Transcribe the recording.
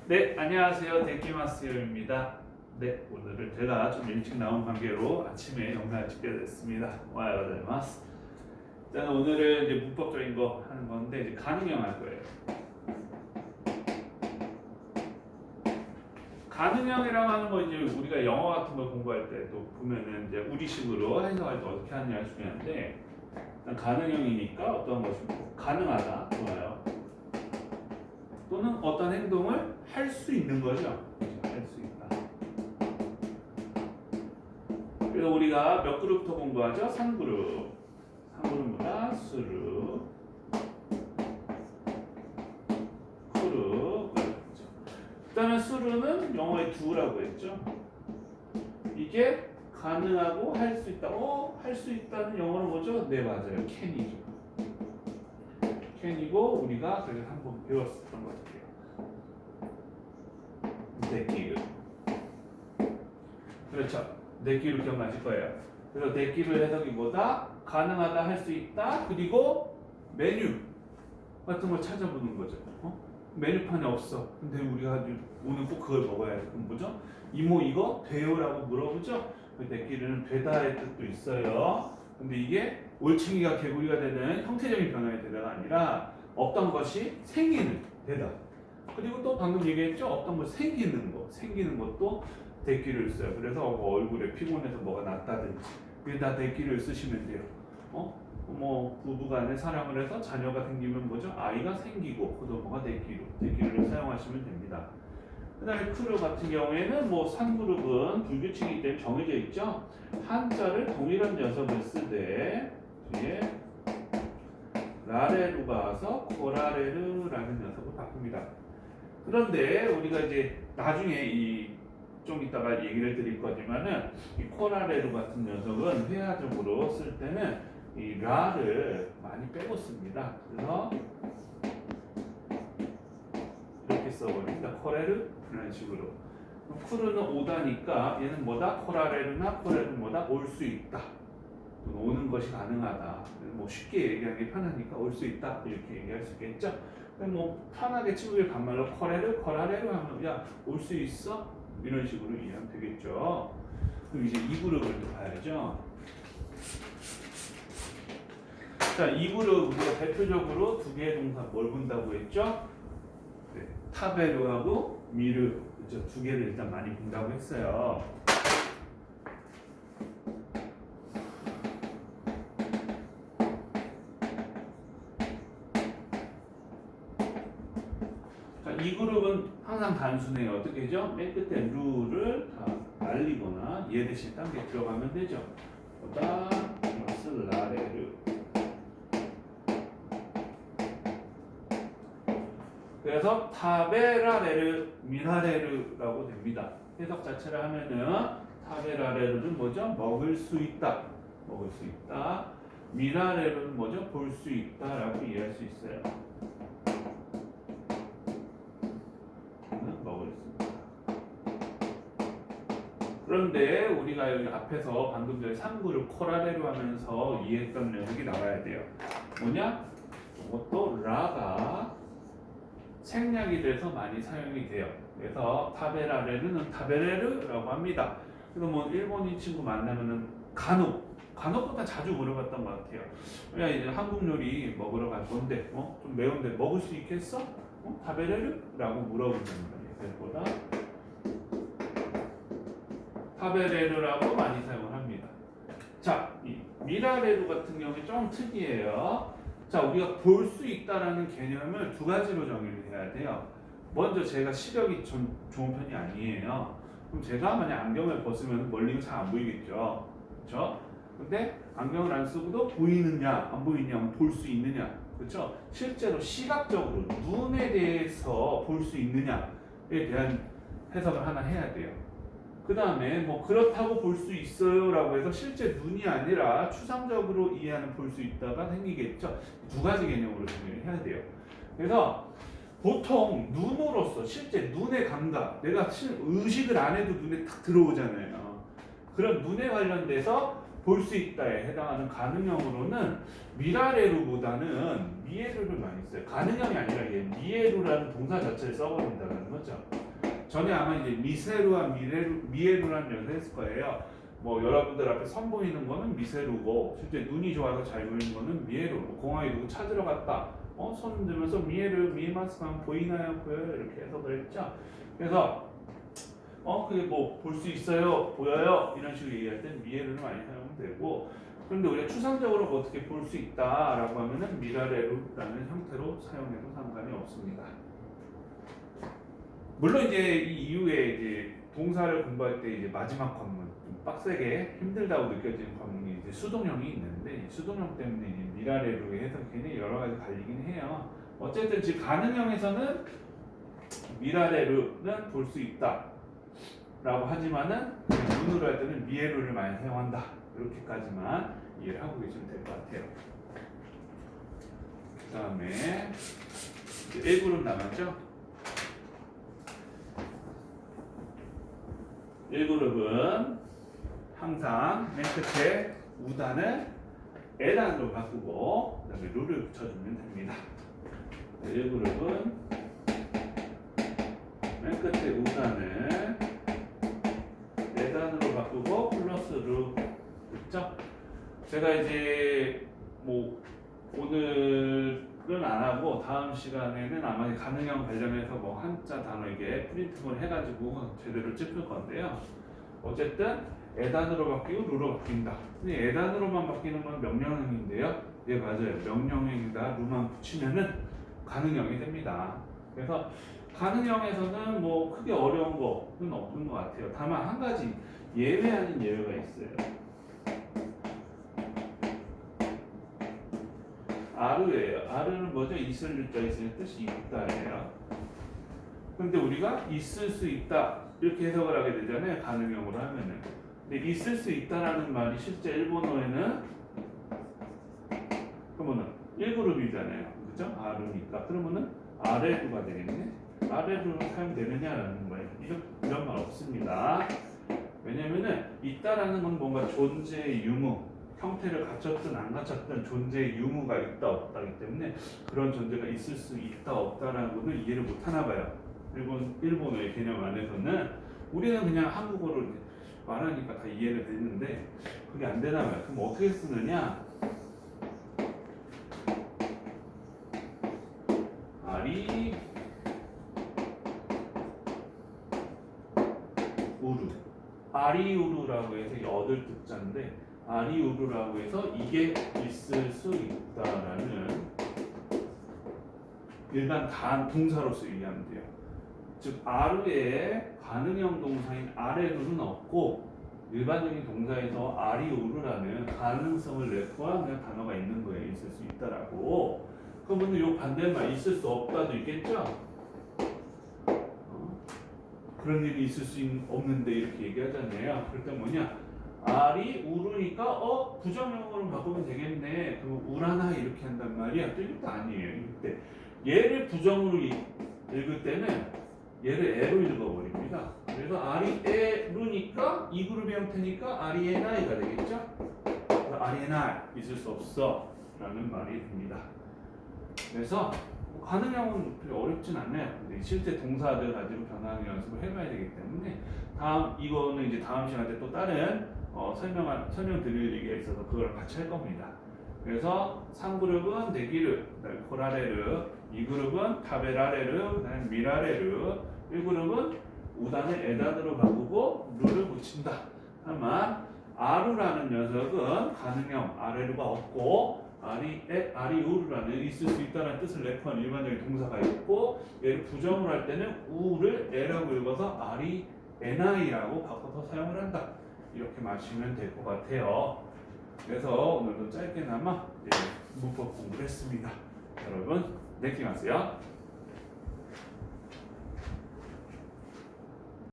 네, 안녕하세요. 데키마스요입니다. 네, 오늘은 제가 좀 일찍 나온 관계로 아침에 영상을 찍게 됐습니다. 오하요고자이마스. 일단 오늘은 이제 문법적인 거 하는 건데 이제 가능형 할 거예요. 가능형이라고 하는 거 이제 우리가 영어 같은 걸 공부할 때도 보면은 이제 우리식으로 해석할 때 어떻게 하느냐가 중요한데 일단 가능형이니까 어떤 것이고 가능하다 좋아요. 또는 어떤 행동을 할 수 있는 거죠. 할 수 있다. 그래서 우리가 몇 그룹부터 공부하죠? 3그룹. 3그룹보다 수루, 쿠루. 그다음에 수루는 영어의 do라고 했죠. 이게 가능하고 할 수 있다. 할 수 있다는 영어는 뭐죠? 네, 맞아요. can이죠. can이고 우리가 그래서 한번 배웠었던 것 같아요. 데키르. 그렇죠. 데키르 기억나실 거예요. 그래서 데키르 해석이 뭐다? 가능하다, 할 수 있다, 그리고 메뉴 같은 걸 찾아보는 거죠. 메뉴판에 없어. 근데 우리가 오늘 꼭 그걸 먹어야 돼. 그럼 뭐죠? 이모 이거 돼요? 라고 물어보죠. 데키르는 되다의 뜻도 있어요. 근데 이게 올챙이가 개구리가 되는 형태적인 변화의 되다가 아니라 없던 것이 생기는 되다. 그리고 또 방금 얘기했죠? 없던 것 생기는 것도 데키를 써요. 그래서 뭐 얼굴에 피곤해서 뭐가 났다든지 그게 다 데키를 쓰시면 돼요. 뭐 부부간에 사랑을 해서 자녀가 생기면 뭐죠? 아이가 생기고 그도 뭐가 데키를 사용하시면 됩니다. 그다음에 크루 같은 경우에는 뭐 3그룹은 불규칙이기 때문에 정해져 있죠. 한자를 동일한 녀석을 쓰되 뒤에 라레루가 와서 코라레르라는 녀석을 바꿉니다. 그런데 우리가 이제 나중에 좀 이따가 얘기를 드릴 거지만은 이 코라레루 같은 녀석은 회화적으로 쓸 때는 이 라를 많이 빼고 씁니다. 그래서 이렇게 써버립니다. 코레르 이런 식으로. 쿠르는 오다니까 얘는 뭐다? 코라레르나 코레르는 뭐다? 올 수 있다. 오는 것이 가능하다. 뭐 쉽게 얘기하는 게 편하니까 올 수 있다 이렇게 얘기할 수 있겠죠. 뭐 편하게 친구들 반말로 코레르, 코라레르 하면 야 올 수 있어? 이런 식으로 이해하면 되겠죠. 그럼 이제 이 그룹을 또 봐야죠. 자, 이 그룹 우리가 대표적으로 두 개의 동사 뭘 본다고 했죠? 네, 타베르하고 미르 그렇죠? 두 개를 일단 많이 본다고 했어요. 자, 이 그룹은 항상 단순해요. 어떻게 되죠? 맨 끝에 루를 다 날리거나 얘 대신 딴 게 들어가면 되죠. 보다 플러스 라레르. 그래서 타베라레르 미라레르라고 됩니다. 해석 자체를 하면은 타베라레르는 뭐죠? 먹을 수 있다. 먹을 수 있다. 미라레르는 뭐죠? 볼 수 있다라고 이해할 수 있어요. 먹을 수 있다. 그런데 우리가 여기 앞에서 방금 전에 3그룹 코라레르 하면서 이해했던 녀석이 나와야 돼요. 뭐냐? 이것도 라가 생략이 돼서 많이 사용이 돼요. 그래서 타베라레르는 타베레르라고 합니다. 그래서 뭐 일본인 친구 만나면은 간혹보다 자주 물어봤던 것 같아요. 야 이제 한국 요리 먹으러 갈 건데 좀 매운데 먹을 수 있겠어? 타베레르라고 물어본다는 거예요. 그보다 타베레르라고 많이 사용을 합니다. 자, 이 미라레르 같은 경우에 좀 특이해요. 자, 우리가 볼 수 있다라는 개념을 두 가지로 정의를 해야 돼요. 먼저 제가 시력이 좀 좋은 편이 아니에요. 그럼 제가 만약 안경을 벗으면 멀리는 잘 안 보이겠죠. 그렇죠? 근데 안경을 안 쓰고도 보이느냐, 안 보이느냐, 볼 수 있느냐. 그렇죠? 실제로 시각적으로 눈에 대해서 볼 수 있느냐에 대한 해석을 하나 해야 돼요. 그 다음에 뭐 그렇다고 볼 수 있어요 라고 해서 실제 눈이 아니라 추상적으로 이해하는 볼 수 있다가 생기겠죠. 두 가지 개념으로 정리를 해야 돼요. 그래서 보통 눈으로서 실제 눈의 감각, 내가 의식을 안 해도 눈에 탁 들어오잖아요. 그런 눈에 관련돼서 볼 수 있다에 해당하는 가능형으로는 미라레루보다는 미에루를 많이 써요. 가능형이 아니라 이게 미에루라는 동사 자체를 써버린다는 거죠. 전에 아마 이제 미세루와 미에루라는 연습을 했을 거예요. 뭐 여러분들 앞에 선보이는 거는 미세루고 실제 눈이 좋아서 잘 보이는 거는 미에루고 공항에 누구 찾으러 갔다. 손 들면서 미에루 미에마스가 보이나요? 보여요? 이렇게 해석을 했죠. 그래서 그게 뭐 볼 수 있어요? 보여요? 이런 식으로 얘기할 땐 미에루를 많이 사용하면 되고 그런데 우리가 추상적으로 어떻게 볼 수 있다라고 하면은 미라레루라는 형태로 사용해도 상관이 없습니다. 물론 이제 이 이후에 이제 동사를 공부할 때 이제 마지막 관문 좀 빡세게 힘들다고 느껴지는 관문이 이제 수동형이 있는데 수동형 때문에 이제 미라레루의 해석이 굉장히 여러 가지 갈리긴 해요. 어쨌든 지금 가능형에서는 미라레루는 볼 수 있다. 라고 하지만은 눈으로 할 때는 미에루를 많이 사용한다. 이렇게까지만 이해를 하고 계시면 될 것 같아요. 그 다음에 1그룹 남았죠? 1그룹은 항상 맨 끝에 우단을 에단으로 바꾸고 그 다음에 룰을 붙여주면 됩니다. 1그룹은 맨 끝에 우단을 에단으로 바꾸고 플러스 루 됐죠? 제가 이제 뭐 오늘은 안 하고 다음 시간에는 아마 가능형 관련해서 뭐 한자 단어에게 프린트본 해가지고 제대로 찍을 건데요. 어쨌든 에단으로 바뀌고 루로 바뀐다. 근데 에단으로만 바뀌는 건 명령형인데요. 예 맞아요. 명령형에다 루만 붙이면은 가능형이 됩니다. 그래서 가능형에서는 뭐 크게 어려운 거는 없는 것 같아요. 다만 한 가지 예외 아닌 예외가 있어요. 아르예요. 아르는 뭐죠? 있을 유자 있을 뜻이 있다예요. 근데 우리가 있을 수 있다 이렇게 해석을 하게 되잖아요. 가능형으로 하면은. 근데 있을 수 있다라는 말이 실제 일본어에는 그러면은 1그룹이잖아요. 그죠? 아르니까. 그러면은 아레루가 되겠네. 아래로 사용되느냐라는 거예요. 이런 말 없습니다. 왜냐면은 있다라는 건 뭔가 존재의 유무, 형태를 갖췄든 안 갖췄든 존재의 유무가 있다 없다기 때문에 그런 존재가 있을 수 있다 없다라는 거는 이해를 못 하나 봐요. 일본어의 개념 안에서는 우리는 그냥 한국어로 말하니까 다 이해를 되는데 그게 안 되나 봐요. 그럼 어떻게 쓰느냐? 아리 우루 아리우루라고 해서 여덟 글자인데 아리우루라고 해서 이게 있을 수 있다라는 일반 동사로서 얘기하면 돼요. 즉 아르에 가능형 동사인 아레루는 없고 일반적인 동사에서 아리우루라는 가능성을 내포하는 단어가 있는 거예요. 있을 수 있다라고. 그러면 요 반대말 있을 수 없다도 있겠죠? 그런 일이 있을 수 없는데 이렇게 얘기하잖아요. 그럴 때 뭐냐? 알이 우르니까 부정형으로 바꾸면 되겠네. 그럼 우라나 이렇게 한단 말이야. 또 이것도 아니에요. 이때 얘를 부정으로 읽을 때는 얘를 에로 읽어버립니다. 그래서 알이 에루니까 이 그룹의 형태니까 아리에나이가 되겠죠? 아리에나 있을 수 없어 라는 말이 됩니다. 그래서 가능형은 그렇게 어렵진 않아요. 근데 실제 동사들 가지고 변화하는 연습을 해봐야 되기 때문에 이거는 이제 다음 시간에 또 다른 설명 드릴 얘기가 있어서 그걸 같이 할 겁니다. 그래서 3그룹은 데기르, 그다음에 코라레르, 2그룹은 타베라레르, 그다음에 미라레르, 1그룹은 우단을 에단으로 바꾸고 루를 붙인다. 다만 아루라는 녀석은 가능형 아레루가 없고 아리우르라는 있을 수 있다는 뜻을 내포한 일반적인 동사가 있고 얘를 부정을 할 때는 우를 에라고 읽어서 아리에나이라고 바꿔서 사용을 한다. 이렇게 마시면 될 것 같아요. 그래서 오늘도 짧게나마 문법 공부를 했습니다. 여러분, 내키마세요.